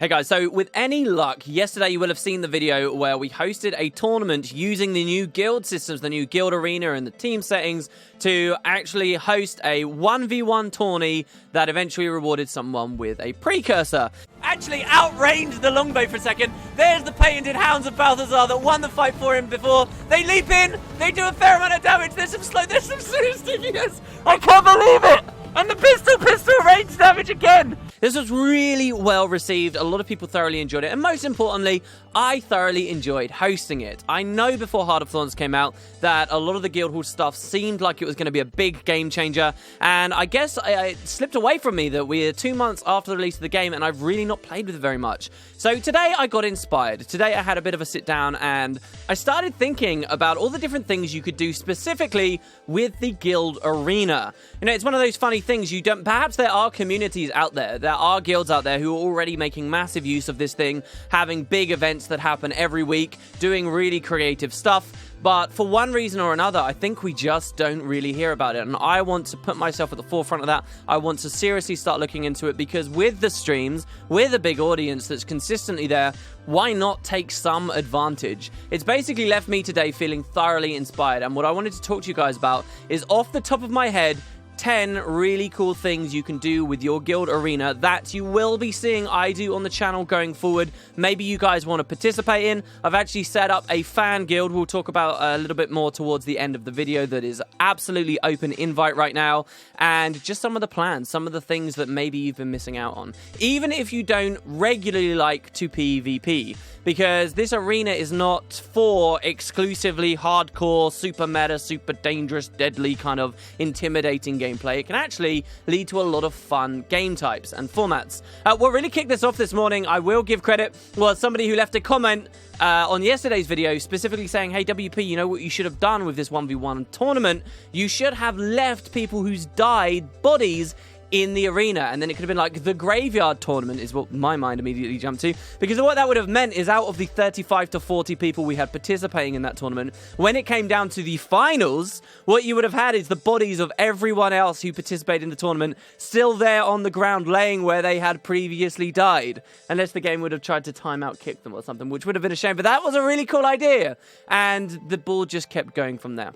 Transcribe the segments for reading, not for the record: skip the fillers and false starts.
Hey guys, so with any luck, yesterday you will have seen the video where we hosted a tournament using the new guild systems, the new guild arena and the team settings to actually host a 1v1 tourney that eventually rewarded someone with a precursor. Actually outranged the longbow for a second. There's the painted hounds of Balthazar that won the fight for him before. They leap in, they do a fair amount of damage. There's some serious stickiness. I can't believe it! And the pistol range damage again! This was really well received. A lot of people thoroughly enjoyed it. And most importantly, I thoroughly enjoyed hosting it. I know before Heart of Thorns came out that a lot of the Guild Hall stuff seemed like it was going to be a big game changer. And I guess it slipped away from me that we're 2 months after the release of the game and I've really not played with it very much. So today I got inspired. Today I had a bit of a sit down and I started thinking about all the different things you could do specifically with the Guild Arena. You know, it's one of those funny things you don't... Perhaps there are communities out there. There are guilds out there who are already making massive use of this thing, having big events that happen every week, doing really creative stuff. But for one reason or another, I think we just don't really hear about it. And I want to put myself at the forefront of that. I want to seriously start looking into it because with the streams, with a big audience that's consistently there, why not take some advantage? It's basically left me today feeling thoroughly inspired. And what I wanted to talk to you guys about is off the top of my head, 10 really cool things you can do with your guild arena that you will be seeing I do on the channel going forward. Maybe you guys want to participate in. I've actually set up a fan guild we'll talk about a little bit more towards the end of the video that is absolutely open invite right now. And just some of the plans, some of the things that maybe you've been missing out on. Even if you don't regularly like to PvP. Because this arena is not for exclusively hardcore, super meta, super dangerous, deadly kind of intimidating gameplay. It can actually lead to a lot of fun game types and formats. What really kicked this off this morning, I will give credit, was somebody who left a comment on yesterday's video specifically saying, hey WP, you know what you should have done with this 1v1 tournament? You should have left people who's died bodies in the arena, and then it could have been like the graveyard tournament is what my mind immediately jumped to, because what that would have meant is out of the 35 to 40 people we had participating in that tournament, when it came down to the finals, what you would have had is the bodies of everyone else who participated in the tournament still there on the ground laying where they had previously died, unless the game would have tried to timeout kick them or something, which would have been a shame, but that was a really cool idea, and the ball just kept going from there.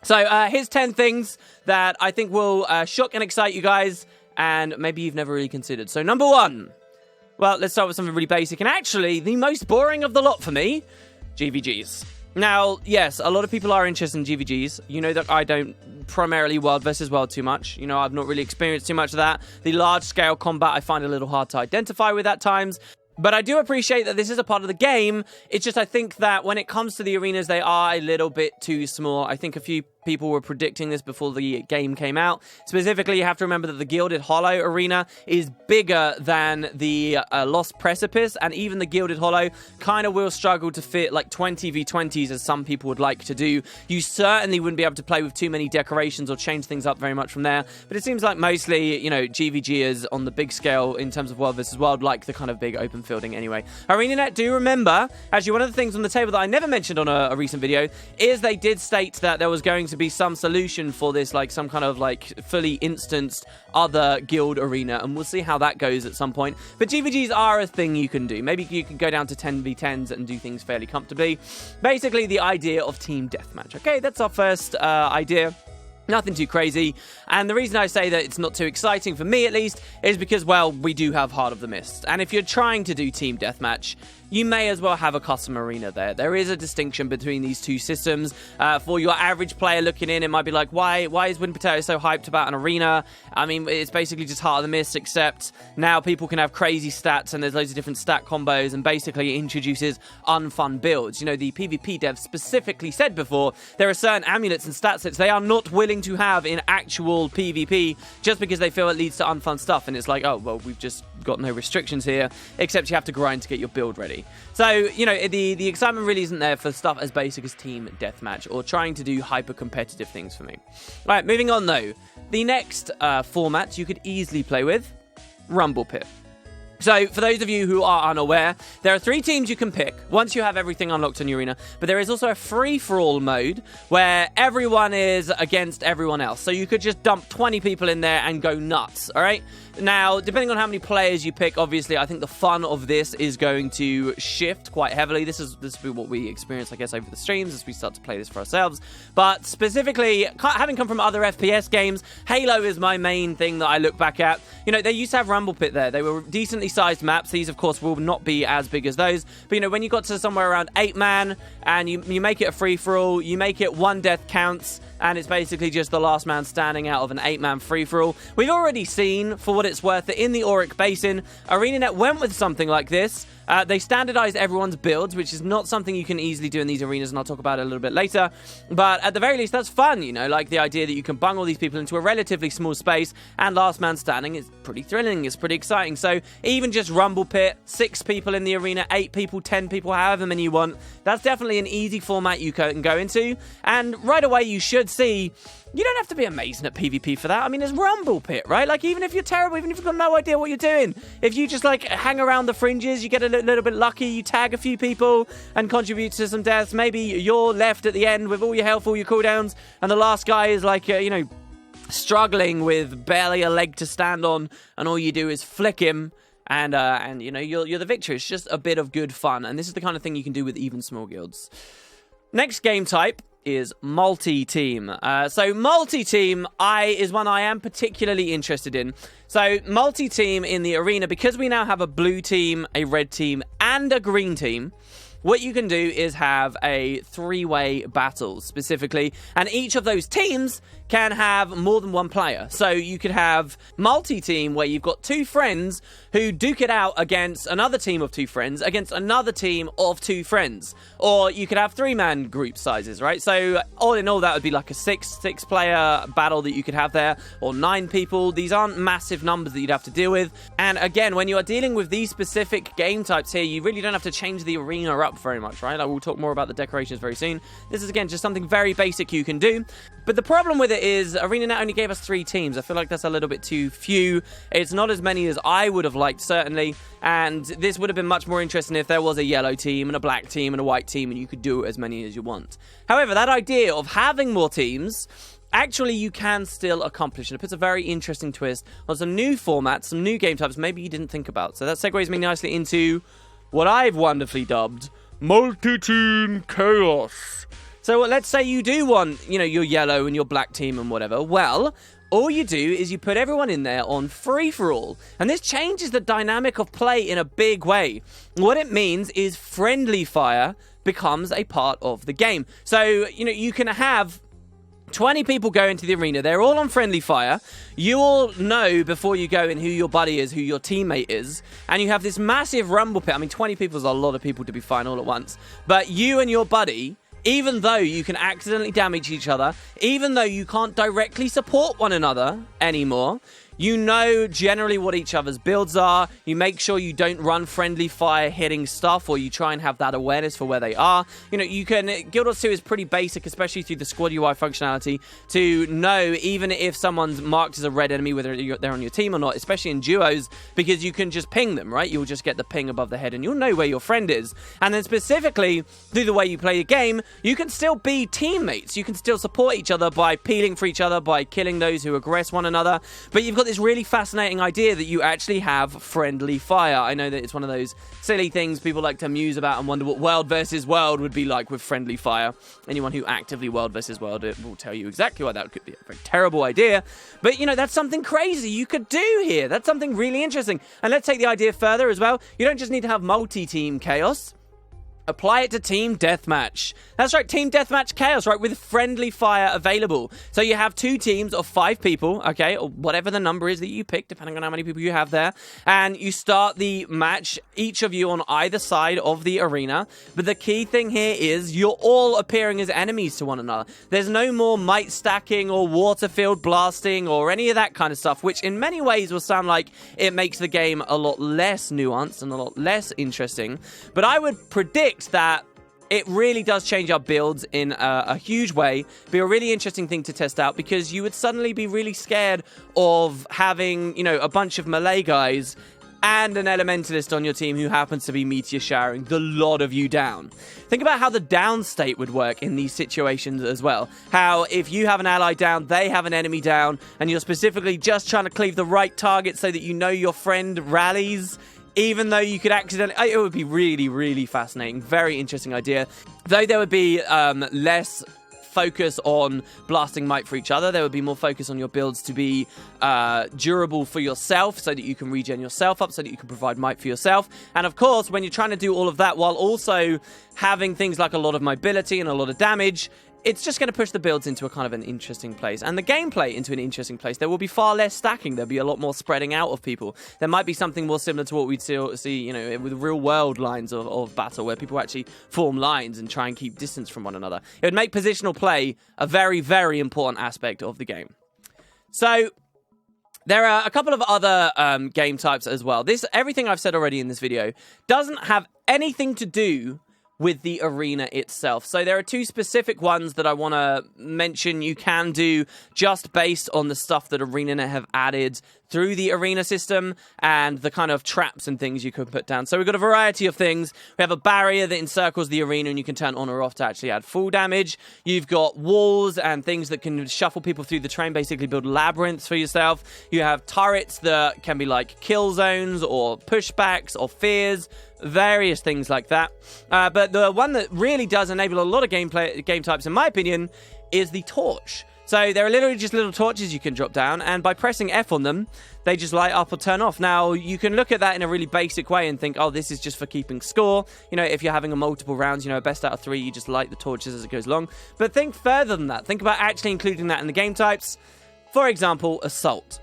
So here's 10 things that I think will shock and excite you guys, and maybe you've never really considered. So number 1, well, let's start with something really basic, and actually the most boring of the lot for me, GVGs. Now, yes, a lot of people are interested in GVGs. You know that I don't primarily world versus world too much. You know, I've not really experienced too much of that. The large-scale combat I find a little hard to identify with at times. But I do appreciate that this is a part of the game. It's just I think that when it comes to the arenas, they are a little bit too small. I think a few people were predicting this before the game came out. Specifically, you have to remember that the Gilded Hollow arena is bigger than the Lost Precipice, and even the Gilded Hollow kind of will struggle to fit like 20v20s as some people would like to do. You certainly wouldn't be able to play with too many decorations or change things up very much from there, but it seems like mostly, you know, GVGers on the big scale in terms of world versus world like the kind of big open fielding anyway. ArenaNet do remember, actually one of the things on the table that I never mentioned on a recent video is they did state that there was going to be some solution for this, like some kind of like fully instanced other guild arena, and we'll see how that goes at some point. But GVGs are a thing you can do. Maybe you can go down to 10v10s and do things fairly comfortably. Basically the idea of team deathmatch. Okay, that's our first idea. Nothing too crazy, and the reason I say that it's not too exciting, for me at least, is because, well, we do have Heart of the Mist, and if you're trying to do team deathmatch, you may as well have a custom arena there. There is a distinction between these two systems. For your average player looking in, it might be like, why is Wind Potato so hyped about an arena? I mean, it's basically just Heart of the Mist, except now people can have crazy stats, and there's loads of different stat combos, and basically it introduces unfun builds. You know, the PvP devs specifically said before, there are certain amulets and stat sets they are not willing to have in actual PvP, just because they feel it leads to unfun stuff, and it's like, oh, well, we've just got no restrictions here, except you have to grind to get your build ready. So, you know, the excitement really isn't there for stuff as basic as team deathmatch or trying to do hyper-competitive things for me. All right, moving on, though. The next format you could easily play with, Rumble Pit. So, for those of you who are unaware, there are 3 teams you can pick once you have everything unlocked in your arena, but there is also a free-for-all mode where everyone is against everyone else. So you could just dump 20 people in there and go nuts, all right? Now, depending on how many players you pick, obviously, I think the fun of this is going to shift quite heavily. This will be what we experience, I guess, over the streams as we start to play this for ourselves. But specifically, having come from other FPS games, Halo is my main thing that I look back at. You know, they used to have Rumble Pit there. They were decently sized maps. These, of course, will not be as big as those. But, you know, when you got to somewhere around 8-man and you make it a free-for-all, you make it one death counts, and it's basically just the last man standing out of an 8-man free-for-all. We've already seen, for what it's worth, that in the Auric Basin, ArenaNet went with something like this. They standardized everyone's builds, which is not something you can easily do in these arenas, and I'll talk about it a little bit later. But at the very least, that's fun, you know, like the idea that you can bung all these people into a relatively small space, and last man standing is pretty thrilling, it's pretty exciting. So even just Rumble Pit, 6 people in the arena, 8 people, 10 people, however many you want, that's definitely an easy format you can go into. And right away, you should see, you don't have to be amazing at PvP for that. I mean, it's Rumble Pit, right? Like, even if you're terrible, even if you've got no idea what you're doing, if you just, like, hang around the fringes, you get a little bit lucky, you tag a few people and contribute to some deaths, maybe you're left at the end with all your health, all your cooldowns, and the last guy is, like, you know, struggling with barely a leg to stand on, and all you do is flick him, and you know, you're the victor. It's just a bit of good fun, and this is the kind of thing you can do with even small guilds. Next game type is multi-team. So multi-team is one I am particularly interested in. So multi-team in the arena, because we now have a blue team, a red team, and a green team, what you can do is have a 3-way battle specifically, and each of those teams can have more than one player. So you could have multi-team where you've got 2 friends who duke it out against another team of 2 friends, against another team of 2 friends. Or you could have 3-man group sizes, right? So all in all, that would be like a 6-player battle that you could have there, or 9 people. These aren't massive numbers that you'd have to deal with. And again, when you are dealing with these specific game types here, you really don't have to change the arena up very much, right? Like, we'll talk more about the decorations very soon. This is, again, just something very basic you can do. But the problem with it is ArenaNet only gave us 3 teams. I feel like that's a little bit too few. It's not as many as I would have liked, certainly. And this would have been much more interesting if there was a yellow team and a black team and a white team, and you could do as many as you want. However, that idea of having more teams, actually, you can still accomplish, and it puts a very interesting twist on some new formats, some new game types maybe you didn't think about. So that segues me nicely into what I've wonderfully dubbed multi-team chaos. So let's say you do want, you know, your yellow and your black team and whatever. Well, all you do is you put everyone in there on free-for-all. And this changes the dynamic of play in a big way. What it means is friendly fire becomes a part of the game. So, you know, you can have 20 people go into the arena. They're all on friendly fire. You all know before you go in who your buddy is, who your teammate is. And you have this massive rumble pit. I mean, 20 people is a lot of people to be fine all at once. But you and your buddy, even though you can accidentally damage each other, even though you can't directly support one another anymore, you know generally what each other's builds are. You make sure you don't run friendly fire hitting stuff, or you try and have that awareness for where they are. You know, you can, Guild Wars 2 is pretty basic, especially through the squad UI functionality, to know even if someone's marked as a red enemy, whether they're on your team or not, especially in duos, because you can just ping them, right? You'll just get the ping above the head and you'll know where your friend is. And then specifically, through the way you play the game, you can still be teammates. You can still support each other by peeling for each other, by killing those who aggress one another. But you've got this really fascinating idea that you actually have friendly fire. I know that it's one of those silly things people like to muse about and wonder what world versus world would be like with friendly fire. Anyone who actively world versus world it will tell you exactly why that could be a very terrible idea. But, you know, that's something crazy you could do here. That's something really interesting. And let's take the idea further as well. You don't just need to have multi-team chaos. Apply it to Team Deathmatch. That's right, Team Deathmatch Chaos, right, with friendly fire available. So you have 2 teams of 5 people, okay, or whatever the number is that you pick, depending on how many people you have there, and you start the match, each of you on either side of the arena. But the key thing here is you're all appearing as enemies to one another. There's no more might stacking or water field blasting or any of that kind of stuff, which in many ways will sound like it makes the game a lot less nuanced and a lot less interesting. But I would predict that it really does change our builds in a huge way. Be a really interesting thing to test out, because you would suddenly be really scared of having, you know, a bunch of melee guys and an elementalist on your team who happens to be meteor showering the lot of you down. Think about how the down state would work in these situations as well. How if you have an ally down, they have an enemy down, and you're specifically just trying to cleave the right target so that you know your friend rallies, even though you could accidentally... It would be really, really fascinating. Very interesting idea. Though there would be less focus on blasting might for each other. There would be more focus on your builds to be durable for yourself, so that you can regen yourself up, so that you can provide might for yourself. And of course, when you're trying to do all of that while also having things like a lot of mobility and a lot of damage, it's just going to push the builds into a kind of an interesting place, and the gameplay into an interesting place. There will be far less stacking. There'll be a lot more spreading out of people. There might be something more similar to what we'd see, you know, with real-world lines of battle, where people actually form lines and try and keep distance from one another. It would make positional play a very, very important aspect of the game. So there are a couple of other game types as well. Everything I've said already in this video doesn't have anything to do with the arena itself. So there are two specific ones that I want to mention you can do just based on the stuff that ArenaNet have added through the arena system and the kind of traps and things you can put down. So we've got a variety of things. We have a barrier that encircles the arena and you can turn on or off to actually add full damage. You've got walls and things that can shuffle people through the terrain, basically build labyrinths for yourself. You have turrets that can be like kill zones or pushbacks or fears, various things like that. But the one that really does enable a lot of game types, in my opinion, is the torch. So there are literally just little torches you can drop down, and by pressing F on them, they just light up or turn off. Now, you can look at that in a really basic way and think, oh, this is just for keeping score. You know, if you're having a multiple rounds, you know, best out of 3, you just light the torches as it goes along. But think further than that. Think about actually including that in the game types. For example, Assault.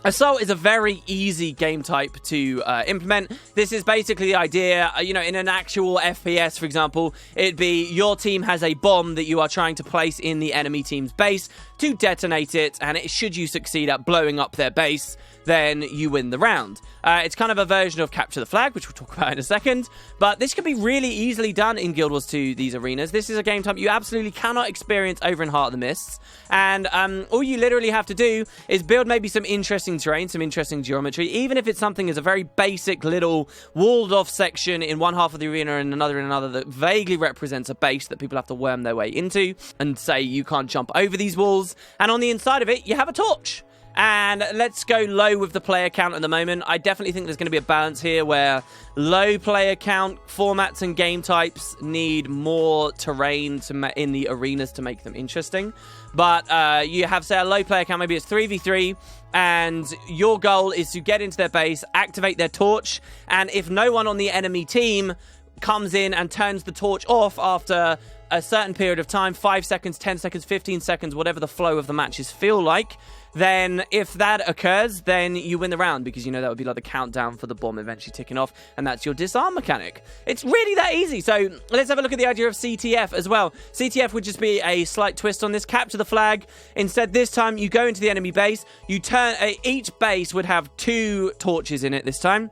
Assault is a very easy game type to implement. This is basically the idea, you know, in an actual FPS, for example, it'd be your team has a bomb that you are trying to place in the enemy team's base to detonate it, and should you succeed at blowing up their base, then you win the round. It's kind of a version of Capture the Flag, which we'll talk about in a second, but this can be really easily done in Guild Wars 2, these arenas. This is a game type you absolutely cannot experience over in Heart of the Mists, and all you literally have to do is build maybe some interesting terrain, some interesting geometry, even if it's something as a very basic little walled-off section in one half of the arena and another that vaguely represents a base that people have to worm their way into, and say you can't jump over these walls, and on the inside of it, you have a torch. And let's go low with the player count at the moment. I definitely think there's going to be a balance here where low player count formats and game types need more terrain in the arenas to make them interesting. But you have, say, a low player count, maybe it's 3v3, and your goal is to get into their base, activate their torch, and if no one on the enemy team comes in and turns the torch off after a certain period of time, 5 seconds, 10 seconds, 15 seconds, whatever the flow of the matches feel like, then if that occurs, then you win the round, because you know that would be like the countdown for the bomb eventually ticking off, and that's your disarm mechanic. It's really that easy. So let's have a look at the idea of CTF as well. CTF would just be a slight twist on this. Capture the flag. Instead, this time you go into the enemy base. You turn. Each base would have 2 torches in it this time.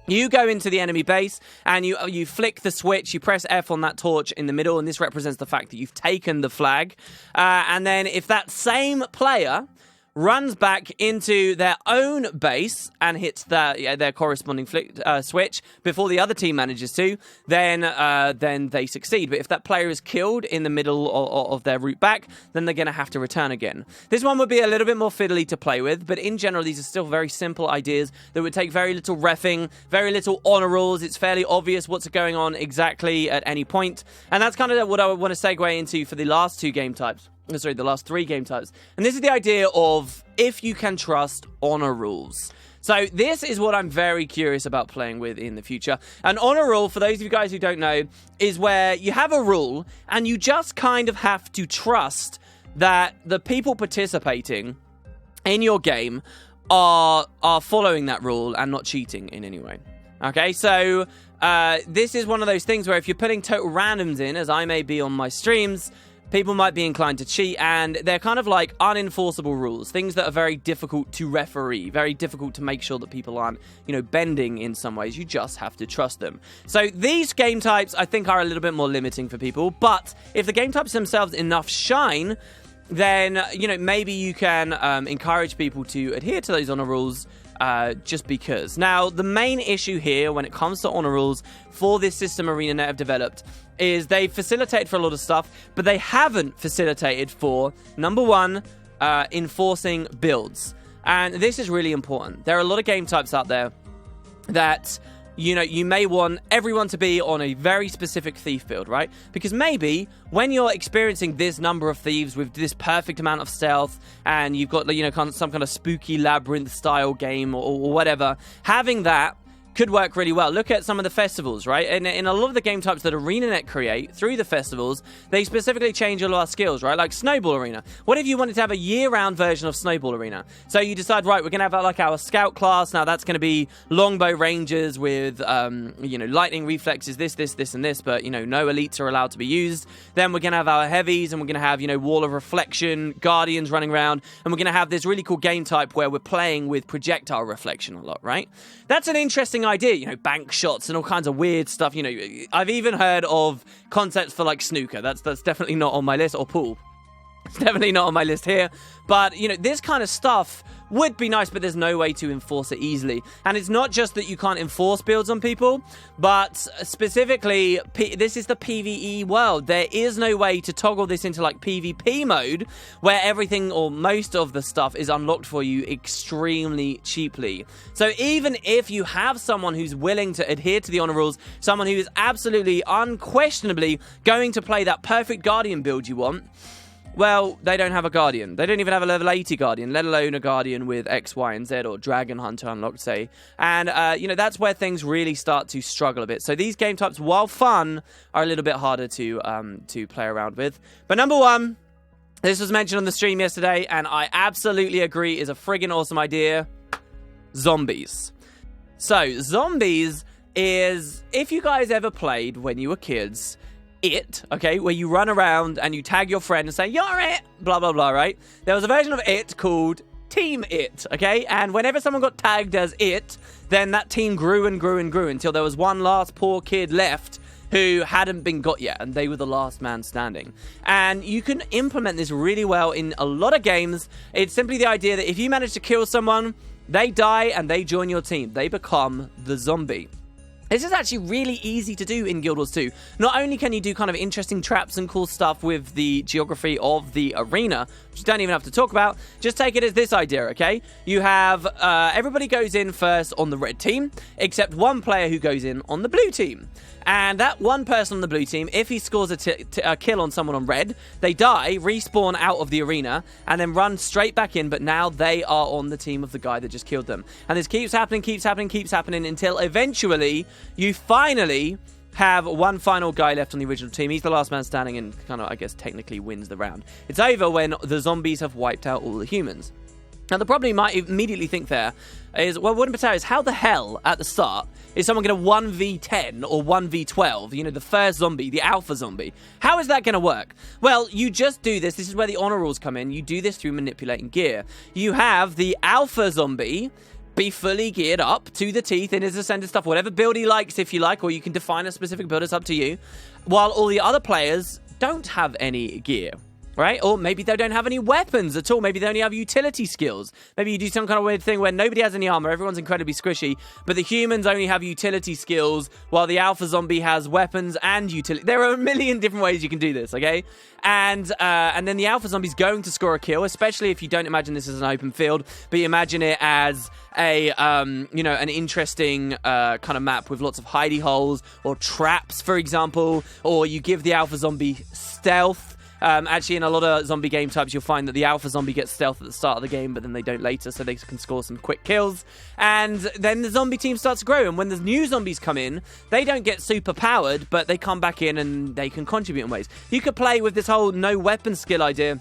You go into the enemy base, and you flick the switch, you press F on that torch in the middle, and this represents the fact that you've taken the flag. And then if that same player runs back into their own base and hits their corresponding switch before the other team manages to, then they succeed. But if that player is killed in the middle of their route back, then they're going to have to return again. This one would be a little bit more fiddly to play with, but in general, these are still very simple ideas that would take very little reffing, very little honor rules. It's fairly obvious what's going on exactly at any point. And that's kind of what I want to segue into for the last 2 game types. Sorry, the last 3 game types. And this is the idea of if you can trust honor rules. So this is what I'm very curious about playing with in the future. An honor rule, for those of you guys who don't know, is where you have a rule and you just kind of have to trust that the people participating in your game are following that rule and not cheating in any way. Okay, so this is one of those things where if you're putting total randoms in, as I may be on my streams, people might be inclined to cheat, and they're kind of like unenforceable rules, things that are very difficult to referee, very difficult to make sure that people aren't, you know, bending in some ways. You just have to trust them. So these game types, I think, are a little bit more limiting for people, but if the game types themselves enough shine, then, you know, maybe you can encourage people to adhere to those honor rules just because. Now, the main issue here when it comes to honor rules for this system ArenaNet have developed is they facilitate for a lot of stuff, but they haven't facilitated for, number one, enforcing builds. And this is really important. There are a lot of game types out there that, you know, you may want everyone to be on a very specific thief build, right? Because maybe when you're experiencing this number of thieves with this perfect amount of stealth and you've got, you know, some kind of spooky labyrinth style game or whatever, having that could work really well. Look at some of the festivals, right? And in a lot of the game types that ArenaNet create through the festivals, they specifically change a lot of skills, right? Like Snowball Arena. What if you wanted to have a year-round version of Snowball Arena? So you decide, right, we're going to have like our scout class. Now that's going to be longbow rangers with, you know, lightning reflexes, this, and this, but, you know, no elites are allowed to be used. Then we're going to have our heavies, and we're going to have, you know, wall of reflection, guardians running around, and we're going to have this really cool game type where we're playing with projectile reflection a lot, right? That's an interesting idea, you know, bank shots and all kinds of weird stuff. You know, I've even heard of concepts for like snooker. That's definitely not on my list, or pool. It's definitely not on my list here. But, you know, this kind of stuff would be nice, but there's no way to enforce it easily. And it's not just that you can't enforce builds on people, but specifically, this is the PvE world. There is no way to toggle this into like PvP mode, where everything or most of the stuff is unlocked for you extremely cheaply. So even if you have someone who's willing to adhere to the honor rules, someone who is absolutely, unquestionably going to play that perfect Guardian build you want, well, they don't have a Guardian. They don't even have a level 80 Guardian, let alone a Guardian with X, Y, and Z, or Dragon Hunter unlocked, say. And, you know, that's where things really start to struggle a bit. So these game types, while fun, are a little bit harder to play around with. But number one, this was mentioned on the stream yesterday, and I absolutely agree is a friggin' awesome idea. Zombies. So, zombies is, if you guys ever played when you were kids, okay, where you run around and you tag your friend and say, "You're it," blah, blah, blah, right? There was a version of it called Team It, okay? And whenever someone got tagged as it, then that team grew and grew and grew until there was one last poor kid left who hadn't been got yet, and they were the last man standing. And you can implement this really well in a lot of games. It's simply the idea that if you manage to kill someone, they die and they join your team. They become the zombie. This is actually really easy to do in Guild Wars 2. Not only can you do kind of interesting traps and cool stuff with the geography of the arena, which you don't even have to talk about, just take it as this idea, okay? You have, everybody goes in first on the red team, except one player who goes in on the blue team. And that one person on the blue team, if he scores a kill on someone on red, they die, respawn out of the arena, and then run straight back in, but now they are on the team of the guy that just killed them. And this keeps happening until eventually you finally have one final guy left on the original team. He's the last man standing and kind of, I guess, technically wins the round. It's over when the zombies have wiped out all the humans. Now, the problem you might immediately think there is, well, what in particular is, how the hell, at the start, is someone going to 1v10 or 1v12, you know, the first zombie, the alpha zombie? How is that going to work? Well, you just do this. This is where the honor rules come in. You do this through manipulating gear. You have the alpha zombie be fully geared up to the teeth in his ascended stuff, whatever build he likes, if you like, or you can define a specific build, it's up to you, while all the other players don't have any gear. Right? Or maybe they don't have any weapons at all. Maybe they only have utility skills. Maybe you do some kind of weird thing where nobody has any armor, everyone's incredibly squishy, but the humans only have utility skills while the alpha zombie has weapons and utility. There are a million different ways you can do this, okay? And then the alpha zombie's going to score a kill, especially if you don't imagine this as an open field, but you imagine it as a, you know, an interesting kind of map with lots of hidey holes or traps, for example, or you give the alpha zombie stealth. Actually, in a lot of zombie game types, you'll find that the alpha zombie gets stealth at the start of the game, but then they don't later, so they can score some quick kills. And then the zombie team starts to grow, and when the new zombies come in, they don't get super powered, but they come back in and they can contribute in ways. You could play with this whole no weapon skill idea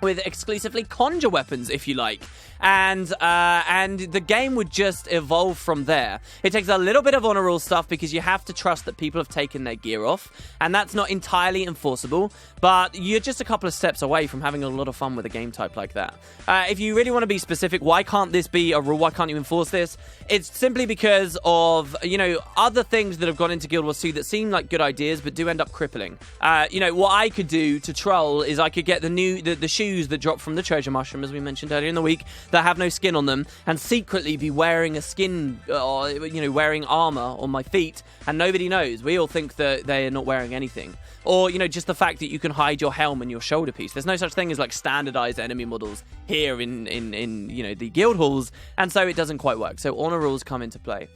with exclusively conjure weapons, if you like. And the game would just evolve from there. It takes a little bit of honor rule stuff because you have to trust that people have taken their gear off, and that's not entirely enforceable, but you're just a couple of steps away from having a lot of fun with a game type like that. If you really want to be specific, why can't this be a rule? Why can't you enforce this? It's simply because of, you know, other things that have gone into Guild Wars 2 that seem like good ideas, but do end up crippling. You know, what I could do to troll is I could get the shoes that drop from the treasure mushroom, as we mentioned earlier in the week. that have no skin on them and secretly be wearing a skin or, wearing armor on my feet, and nobody knows. We all think that they're not wearing anything. Or, just the fact that you can hide your helm and your shoulder piece. There's no such thing as, like, standardized enemy models here in the guild halls, and so it doesn't quite work. So honor rules come into play.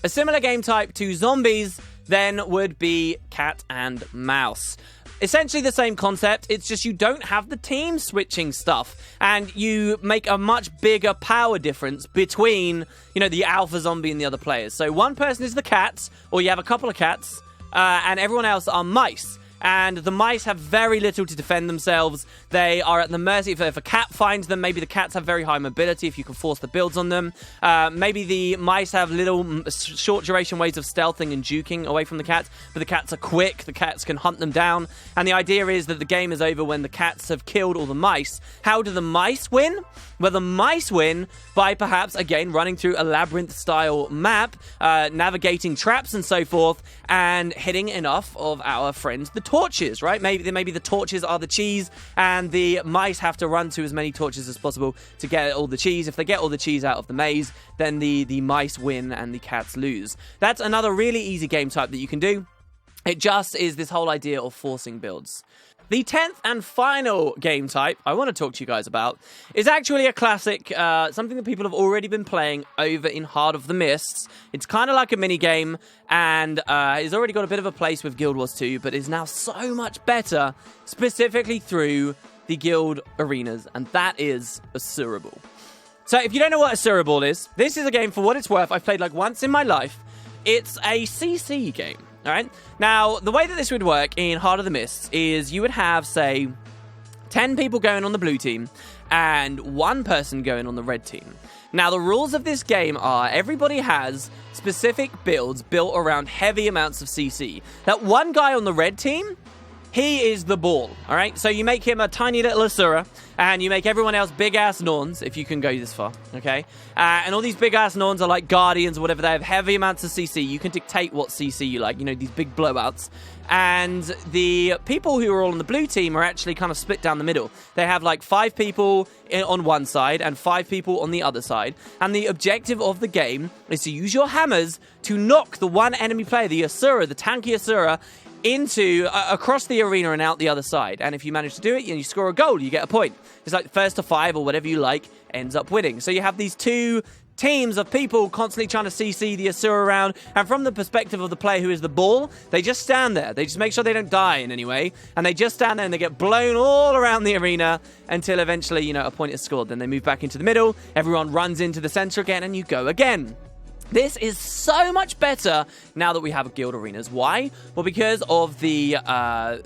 A similar game type to zombies then would be cat and mouse. Essentially the same concept, it's just you don't have the team switching stuff, and you make a much bigger power difference between, the alpha zombie and the other players. So one person is the cats, or you have a couple of cats, and everyone else are mice. And the mice have very little to defend themselves. They are at the mercy. If a cat finds them, maybe the cats have very high mobility if you can force the builds on them. Maybe the mice have little short duration ways of stealthing and juking away from the cats, but the cats are quick. The cats can hunt them down. And the idea is that the game is over when the cats have killed all the mice. How do the mice win? Well, the mice win by perhaps, again, running through a labyrinth-style map, navigating traps and so forth, and hitting enough of our friends, the torches, right? Maybe the torches are the cheese, and the mice have to run to as many torches as possible to get all the cheese. If they get all the cheese out of the maze, then the mice win and the cats lose. That's another really easy game type that you can do. It just is this whole idea of forcing builds. The 10th and final game type I want to talk to you guys about is actually a classic, something that people have already been playing over in Heart of the Mists. It's kind of like a mini-game, and it's already got a bit of a place with Guild Wars 2, but is now so much better, specifically through the guild arenas, and that is ASURABALL. So if you don't know what ASURABALL is, this is a game, for what it's worth, I've played like once in my life. It's a CC game. All right. Now, the way that this would work in Heart of the Mists is you would have, say, 10 people going on the blue team and 1 person going on the red team. Now, the rules of this game are everybody has specific builds built around heavy amounts of CC. That one guy on the red team, he is the ball, all right? So you make him a tiny little Asura, and you make everyone else big-ass Norns, if you can go this far, okay? And all these big-ass Norns are like Guardians or whatever. They have heavy amounts of CC. You can dictate what CC you like, these big blowouts. And the people who are all on the blue team are actually kind of split down the middle. They have like 5 people on one side and 5 people on the other side. And the objective of the game is to use your hammers to knock the one enemy player, the Asura, the tanky Asura, into across the arena and out the other side. And if you manage to do it and you score a goal, you get a point. It's like first to 5 or whatever you like ends up winning. So you have these 2 teams of people constantly trying to CC the Asura around, and from the perspective of the player who is the ball, they just stand there. They just make sure they don't die in any way, and they just stand there and they get blown all around the arena until eventually, a point is scored. Then they move back into the middle, everyone runs into the center again, and you go again. This is so much better now that we have guild arenas. Why? Well, because of the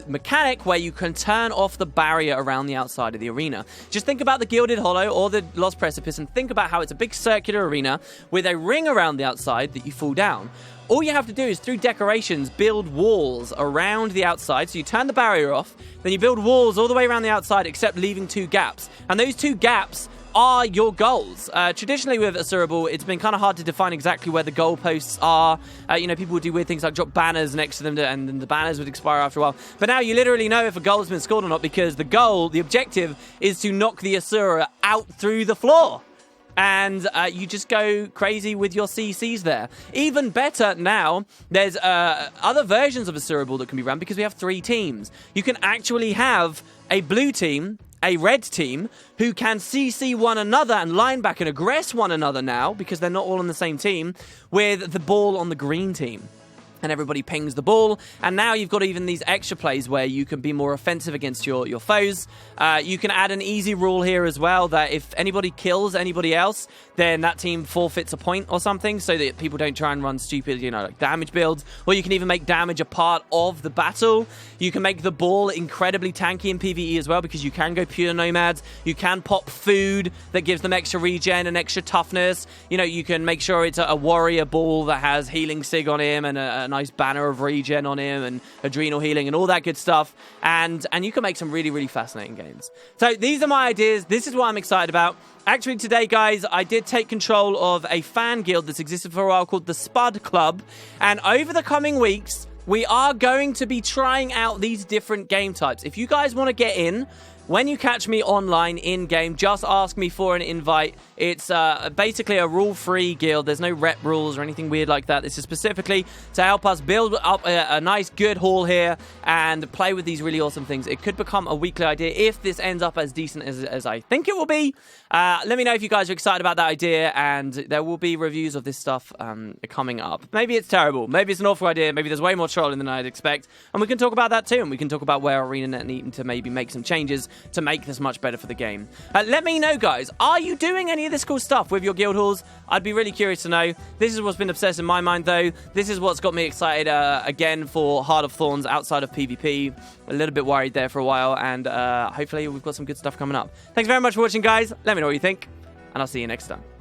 mechanic where you can turn off the barrier around the outside of the arena. Just think about the Gilded Hollow or the Lost Precipice and think about how it's a big circular arena with a ring around the outside that you fall down. All you have to do is, through decorations, build walls around the outside. So you turn the barrier off, then you build walls all the way around the outside except leaving 2 gaps. And those 2 gaps are your goals. Traditionally with ASURABALL, it's been kind of hard to define exactly where the goalposts are. People would do weird things like drop banners next to them, and then the banners would expire after a while. But now you literally know if a goal has been scored or not, because the objective is to knock the Asura out through the floor. And you just go crazy with your CCs there. Even better now, there's other versions of ASURABALL that can be run because we have 3 teams. You can actually have a blue team, a red team, who can CC one another and line back and aggress one another now, because they're not all on the same team, with the ball on the green team. And everybody pings the ball, and now you've got even these extra plays where you can be more offensive against your foes. You can add an easy rule here as well, that if anybody kills anybody else, then that team forfeits a point or something, so that people don't try and run stupid, like damage builds. Or you can even make damage a part of the battle. You can make the ball incredibly tanky in PvE as well, because you can go pure nomads. You can pop food that gives them extra regen and extra toughness. You can make sure it's a warrior ball that has healing sig on him and a nice banner of regen on him and adrenal healing and all that good stuff. And you can make some really, really fascinating games. So these are my ideas. This is what I'm excited about. Actually, today, guys, I did take control of a fan guild that's existed for a while called the Spud Club. And over the coming weeks, we are going to be trying out these different game types. If you guys want to get in, when you catch me online in-game, just ask me for an invite. It's basically a rule-free guild. There's no rep rules or anything weird like that. This is specifically to help us build up a nice, good haul here and play with these really awesome things. It could become a weekly idea if this ends up as decent as I think it will be. Let me know if you guys are excited about that idea, and there will be reviews of this stuff coming up. Maybe it's terrible. Maybe it's an awful idea. Maybe there's way more trolling than I'd expect. And we can talk about that too, and we can talk about where ArenaNet needing to maybe make some changes to make this much better for the game. Let me know, guys. Are you doing any of this cool stuff with your guild halls? I'd be really curious to know. This is what's been obsessed in my mind, though. This is what's got me excited again for Heart of Thorns outside of PvP. A little bit worried there for a while, and hopefully we've got some good stuff coming up. Thanks very much for watching, guys. Let me know what you think, and I'll see you next time.